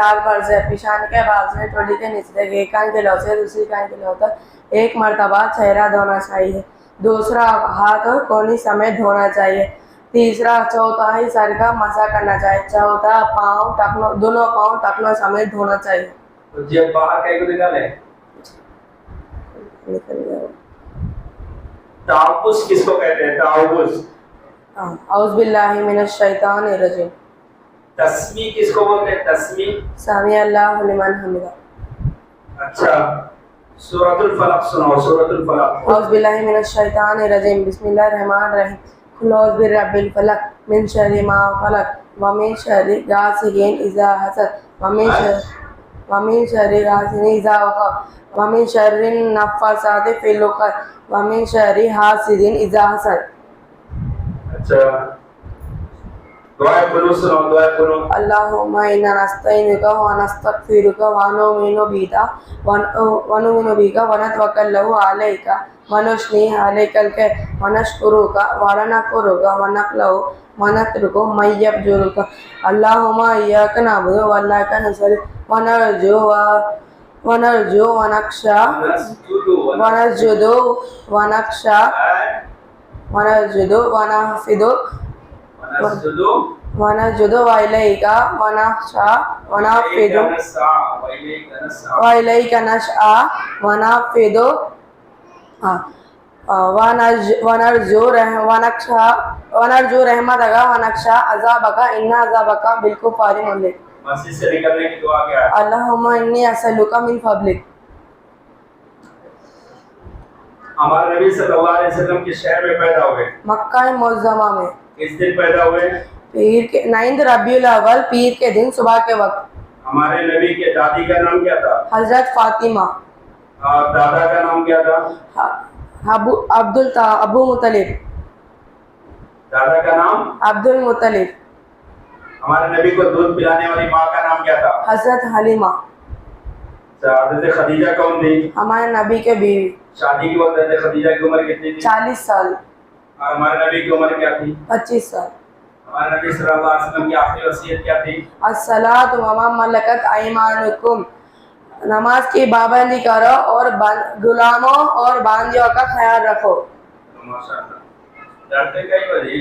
ताल पर से पिशान के बाद से टोली के निचले एक कान के लौ से दूसरी कान के लौ तक एक मर्तबा चेहरा धोना चाहिए। दूसरा हाथ कोहनी समेत धोना चाहिए। तीसरा चौथाई सर का मसा करना चाहिए। चौथा पाँव टखनों दोनों पाँव टखनों समेत धोना चाहिए। तो जब बाहर कहीं को निकाले ताउस किसको कहते हैं? ताउस औज़ बिल्लाहि मिनश शैतानिर रजीम। तस्मी किसको बोलते हैं? तस्मी सामी अल्लाहु लिमन हमिदा। अच्छा, सूरतुल फलक सुनाओ। सूरतुल फलक। औज़ बिल्लाहि मिनश शैतानिर रजीम। बिस्मिल्लाहिर रहमानिर रहीम। कुल औज़ बिर्रब्बिल फलक मिन शर्रि मा खलक व मिन शर्रि गासिकिन इज़ा हसद व मिन शर्रि गासिकिन इज़ा वक़ब व मिन शर्रि नफ़्फ़ासाति फ़िल उक़द व मिन शर्रि हासिदिन इज़ा हसद। अच्छा, दुआ कुनूत सुनाओ। दुआ कुनूत। अल्लाहुम्मा इन्ना नस्तईनुका व नस्तगफिरुका व नुमिनु बिका व नतवक्कलु अलैका व नुस्नी अलैकल कैफ व नशकुरुका व नकफुरुका व नक़लउ व नतरुकु मय्यबजुरुका। अल्लाहुम्मा इय्याका नअबुदु व इय्याका नस्तईन व नरजु व नख़शा व नस्जुदु व नख़शा व नस्जुदु व नहफ़िदु व नस्जुदु व इलैका व नख़शा व नहफ़िदु व इलैका नशअ व नहफ़िदु व नरजु रहमतका व नख़शा अज़ाबका इन्ना अज़ाबका बिलकुफ़ारि मुल्हिक। मस्जिद से निकलने की दुआ क्या है? अल्लाहुम्मा इन्नी असअलुका मिन फ़ज़लिक। हमारे नबी सल्लल्लाहु अलैहि वसल्लम किस शहर में पैदा हुए? मक्का मुअज़्ज़मा में। किस दिन पैदा हुए? पीर के 9 रबीउल अव्वल पीर के दिन सुबह के वक्त। हमारे नबी के दादी का नाम क्या था? हजरत फातिमा। और दादा का नाम क्या था? अबू मुतलिब। दादा का नाम अब्दुल मुतलिब। हमारे नबी को दूध पिलाने वाली माँ का नाम क्या था? हजरत हलीमा। हजरत खदीजा कौन थी? हमारे नबी के बीवी। शादी के वक्त हजरत खदीजा की उम्र कितनी थी? 40 साल। और हमारे नबी की उम्र क्या थी? 25 साल। हमारे नबी सल्लल्लाहु अलैहि वसल्लम की आखिरी वसीयत क्या थी? अस्सलातु व मा मलकत अयमानुकुम। नमाज की पाबंदी करो और गुलामों और बांदियों का ख्याल रखो। माशाअल्लाह। डरते कई बजे